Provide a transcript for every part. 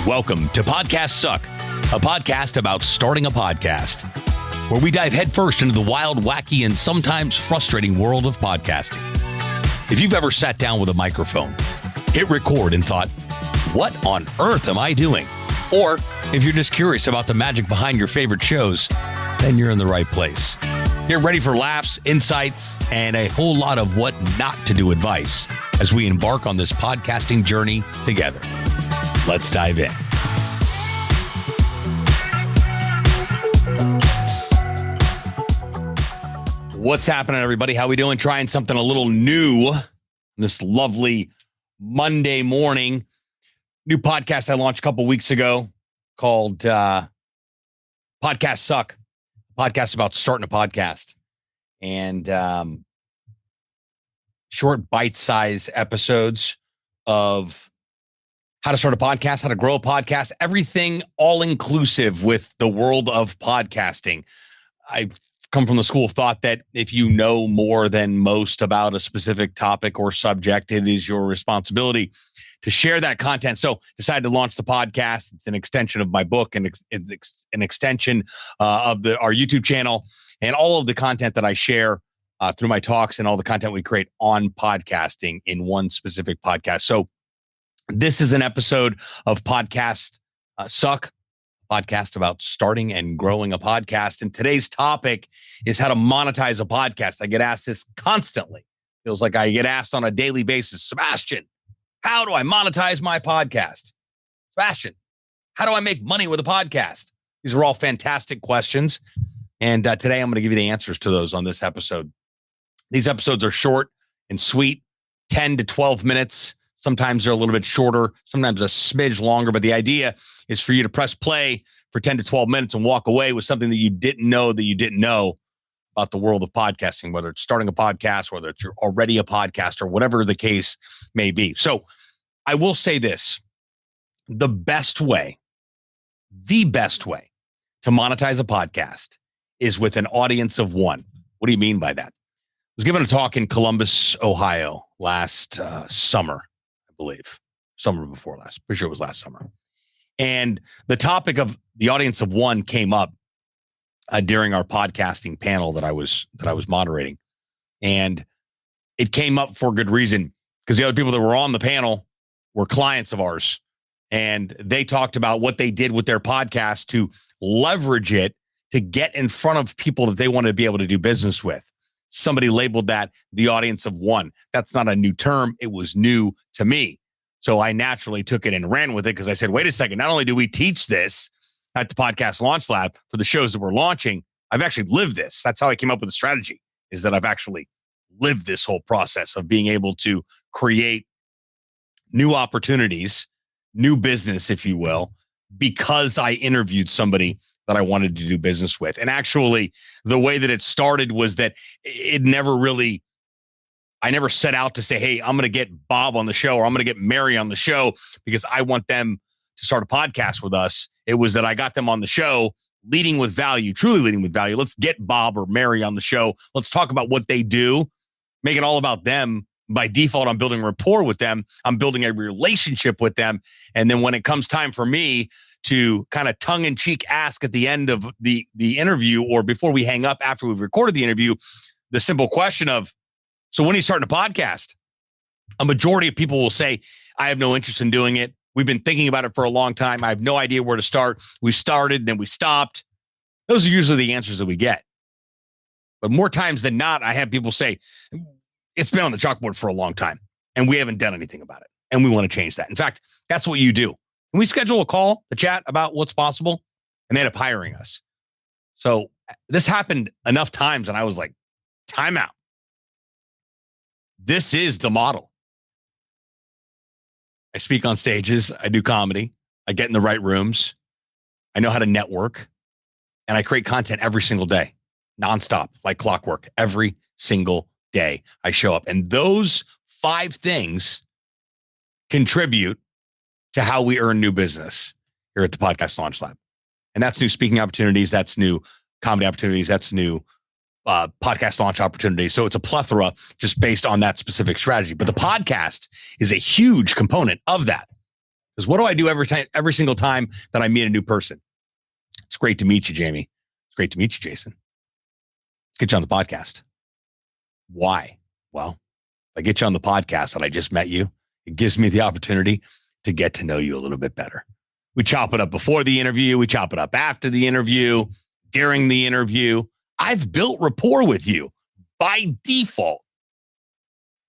Welcome to Podcast Suck, a podcast about starting a podcast, where we dive headfirst into the wild, wacky, and sometimes frustrating world of podcasting. If you've ever sat down with a microphone, hit record and thought, what on earth am I doing? Or if you're just curious about the magic behind your favorite shows, then you're in the right place. Get ready for laughs, insights, and a whole lot of what not to do advice as we embark on this podcasting journey together. Let's dive in. What's happening, everybody? How we doing? Trying something a little new this lovely Monday morning. New podcast I launched a couple weeks ago called Podcast Suck. Podcast about starting a podcast. And short bite-sized episodes of how to start a podcast, how to grow a podcast, everything all-inclusive with the world of podcasting. I've come from the school of thought that if you know more than most about a specific topic or subject, it is your responsibility to share that content. So decided to launch the podcast. It's an extension of my book and it's an extension of our YouTube channel and all of the content that I share through my talks and all the content we create on podcasting in one specific podcast. So this is an episode of Podcast Suck, podcast about starting and growing a podcast. And today's topic is how to monetize a podcast. I get asked this constantly. Feels like I get asked on a daily basis, Sebastian, how do I monetize my podcast? Sebastian, how do I make money with a podcast? These are all fantastic questions. And today I'm going to give you the answers to those on this episode. These episodes are short and sweet, 10 to 12 minutes. Sometimes they're a little bit shorter, sometimes a smidge longer, but the idea is for you to press play for 10 to 12 minutes and walk away with something that you didn't know about the world of podcasting, whether it's starting a podcast, whether it's you're already a podcaster, whatever the case may be. So I will say this, the best way to monetize a podcast is with an audience of one. What do you mean by that? I was given a talk in Columbus, Ohio last summer. Believe summer before last, pretty sure it was last summer. And the topic of the audience of one came up during our podcasting panel that I was moderating. And it came up for good reason because the other people that were on the panel were clients of ours. And they talked about what they did with their podcast to leverage it to get in front of people that they wanted to be able to do business with. Somebody labeled that the audience of one. That's not a new term. It was new to me. So I naturally took it and ran with it because I said, wait a second, not only do we teach this at the Podcast Launch Lab for the shows that we're launching, I've actually lived this. That's how I came up with the strategy, is that I've actually lived this whole process of being able to create new opportunities, new business, if you will, because I interviewed somebody that I wanted to do business with. And actually, the way that it started was that I never set out to say, hey, I'm going to get Bob on the show or I'm going to get Mary on the show because I want them to start a podcast with us. It was that I got them on the show leading with value, truly leading with value. Let's get Bob or Mary on the show. Let's talk about what they do, make it all about them. By default, I'm building rapport with them. I'm building a relationship with them. And then when it comes time for me to kind of tongue-in-cheek ask at the end of the interview or before we hang up after we've recorded the interview, the simple question of, so when are you starting a podcast? A majority of people will say, I have no interest in doing it. We've been thinking about it for a long time. I have no idea where to start. We started, then we stopped. Those are usually the answers that we get. But more times than not, I have people say, it's been on the chalkboard for a long time and we haven't done anything about it. And we want to change that. In fact, that's what you do. Can we schedule a call, a chat about what's possible? And they end up hiring us. So this happened enough times and I was like, time out. This is the model. I speak on stages. I do comedy. I get in the right rooms. I know how to network. And I create content every single day, nonstop, like clockwork. Every single day I show up. And those 5 things contribute to how we earn new business here at the Podcast Launch Lab. And that's new speaking opportunities. That's new comedy opportunities. That's new podcast launch opportunities. So it's a plethora just based on that specific strategy. But the podcast is a huge component of that. Because what do I do every single time that I meet a new person? It's great to meet you, Jamie. It's great to meet you, Jason. Let's get you on the podcast. Why? Well, if I get you on the podcast and I just met you, it gives me the opportunity to get to know you a little bit better. We chop it up before the interview. We chop it up after the interview, during the interview. I've built rapport with you by default.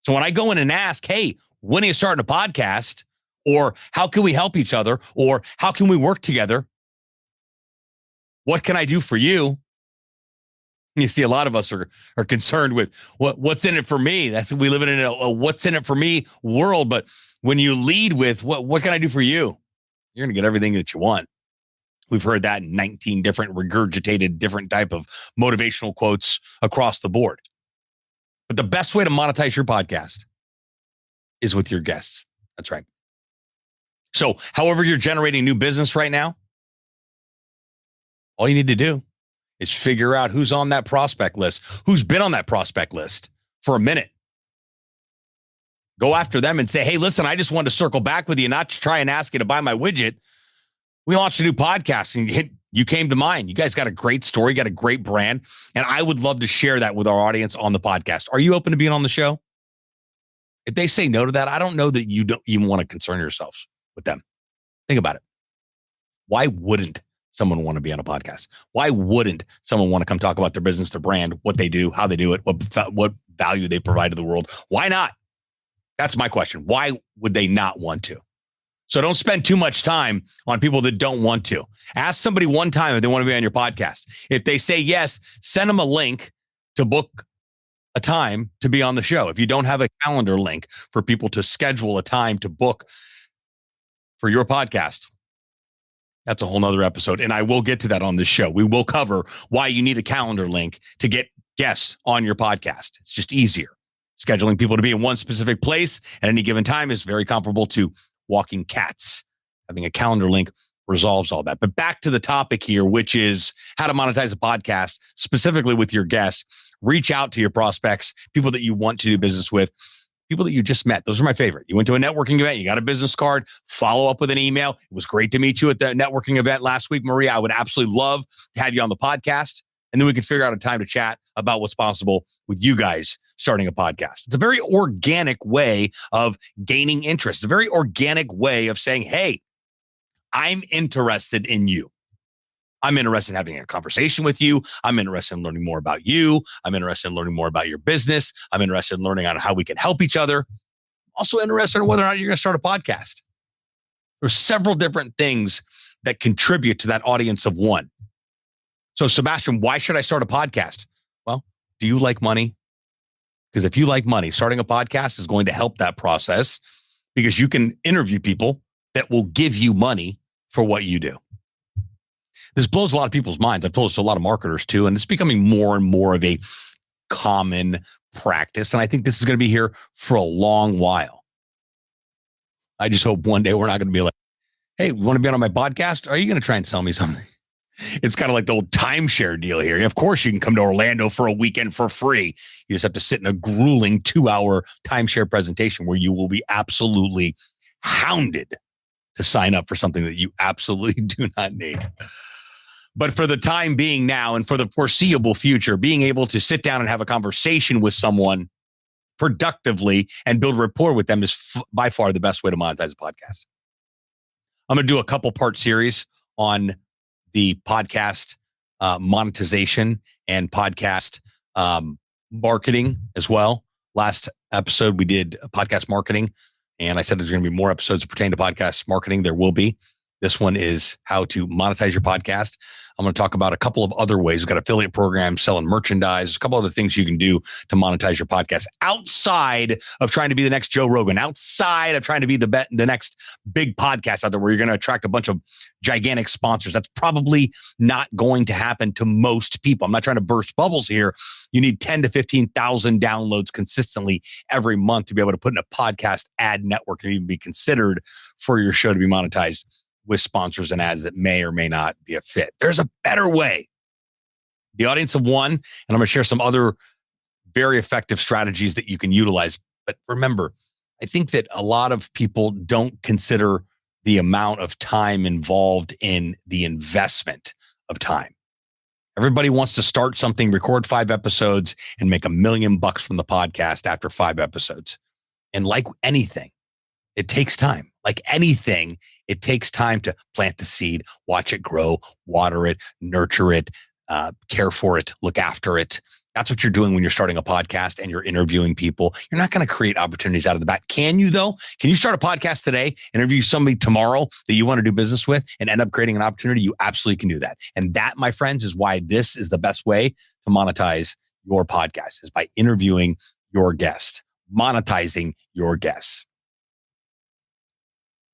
So when I go in and ask, hey, when are you starting a podcast? Or how can we help each other? Or how can we work together? What can I do for you? You see, a lot of us are concerned with what's in it for me. That's we live in a what's in it for me world. But when you lead with what can I do for you? You're going to get everything that you want. We've heard that in 19 different regurgitated different type of motivational quotes across the board. But the best way to monetize your podcast is with your guests. That's right. So however you're generating new business right now, all you need to do is figure out who's on that prospect list, who's been on that prospect list for a minute. Go after them and say, hey, listen, I just wanted to circle back with you, not to try and ask you to buy my widget. We launched a new podcast and you came to mind. You guys got a great story, got a great brand, and I would love to share that with our audience on the podcast. Are you open to being on the show? If they say no to that, I don't know that you don't even want to concern yourselves with them. Think about it. Why wouldn't someone want to be on a podcast? Why wouldn't someone want to come talk about their business, their brand, what they do, how they do it, what value they provide to the world? Why not? That's my question. Why would they not want to? So don't spend too much time on people that don't want to. Ask somebody one time if they want to be on your podcast. If they say yes, send them a link to book a time to be on the show. If you don't have a calendar link for people to schedule a time to book for your podcast, that's a whole nother episode. And I will get to that on this show. We will cover why you need a calendar link to get guests on your podcast. It's just easier. Scheduling people to be in one specific place at any given time is very comparable to walking cats. Having a calendar link resolves all that. But back to the topic here, which is how to monetize a podcast, specifically with your guests. Reach out to your prospects, people that you want to do business with, people that you just met. Those are my favorite. You went to a networking event, you got a business card, follow up with an email. It was great to meet you at the networking event last week, Maria. I would absolutely love to have you on the podcast. And then we can figure out a time to chat about what's possible with you guys starting a podcast. It's a very organic way of gaining interest. It's a very organic way of saying, hey, I'm interested in you. I'm interested in having a conversation with you. I'm interested in learning more about you. I'm interested in learning more about your business. I'm interested in learning on how we can help each other. I'm also interested in whether or not you're going to start a podcast. There's several different things that contribute to that audience of one. So, Sebastian, why should I start a podcast? Well, do you like money? Because if you like money, starting a podcast is going to help that process because you can interview people that will give you money for what you do. This blows a lot of people's minds. I've told this to a lot of marketers too, and it's becoming more and more of a common practice. And I think this is going to be here for a long while. I just hope one day we're not going to be like, hey, you want to be on my podcast? Are you going to try and sell me something? It's kind of like the old timeshare deal here. Of course, you can come to Orlando for a weekend for free. You just have to sit in a grueling 2-hour timeshare presentation where you will be absolutely hounded to sign up for something that you absolutely do not need. But for the time being now and for the foreseeable future, being able to sit down and have a conversation with someone productively and build rapport with them is by far the best way to monetize a podcast. I'm going to do a couple part series on the podcast monetization and podcast marketing as well. Last episode, we did podcast marketing, and I said there's going to be more episodes pertaining to podcast marketing. There will be. This one is how to monetize your podcast. I'm going to talk about a couple of other ways. We've got affiliate programs, selling merchandise, a couple other things you can do to monetize your podcast outside of trying to be the next Joe Rogan, outside of trying to be the next big podcast out there where you're going to attract a bunch of gigantic sponsors. That's probably not going to happen to most people. I'm not trying to burst bubbles here. You need 10 to 15,000 downloads consistently every month to be able to put in a podcast ad network and even be considered for your show to be monetized with sponsors and ads that may or may not be a fit. There's a better way. The audience of one, and I'm going to share some other very effective strategies that you can utilize. But remember, I think that a lot of people don't consider the amount of time involved in the investment of time. Everybody wants to start something, record 5 episodes, and make $1 million from the podcast after 5 episodes. And like anything, it takes time. Like anything, it takes time to plant the seed, watch it grow, water it, nurture it, care for it, look after it. That's what you're doing when you're starting a podcast and you're interviewing people. You're not going to create opportunities out of the bat. Can you, though? Can you start a podcast today, interview somebody tomorrow that you want to do business with, and end up creating an opportunity? You absolutely can do that. And that, my friends, is why this is the best way to monetize your podcast, is by interviewing your guest, monetizing your guests.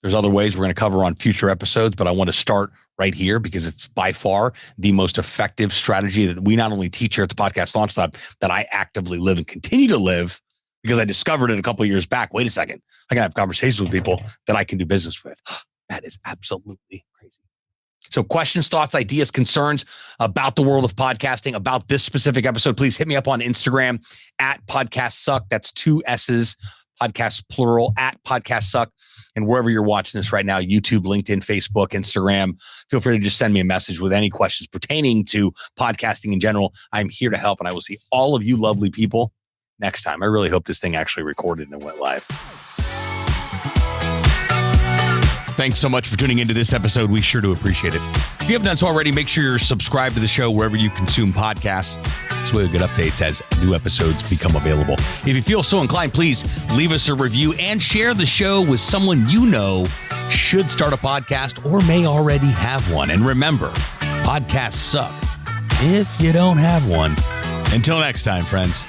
There's other ways we're going to cover on future episodes, but I want to start right here because it's by far the most effective strategy that we not only teach here at the Podcast Launch Lab, that I actively live and continue to live, because I discovered it a couple of years back. Wait a second. I can have conversations with people that I can do business with. That is absolutely crazy. So questions, thoughts, ideas, concerns about the world of podcasting, about this specific episode, please hit me up on Instagram at Podcast Suck. That's 2 S's, podcast plural, at Podcast Suck. And wherever you're watching this right now, YouTube, LinkedIn, Facebook, Instagram, feel free to just send me a message with any questions pertaining to podcasting in general. I'm here to help, and I will see all of you lovely people next time. I really hope this thing actually recorded and went live. Thanks so much for tuning into this episode. We sure do appreciate it. If you haven't done so already, make sure you're subscribed to the show wherever you consume podcasts. This way you'll get updates as new episodes become available. If you feel so inclined, please leave us a review and share the show with someone you know should start a podcast or may already have one. And remember, podcasts suck if you don't have one. Until next time, friends.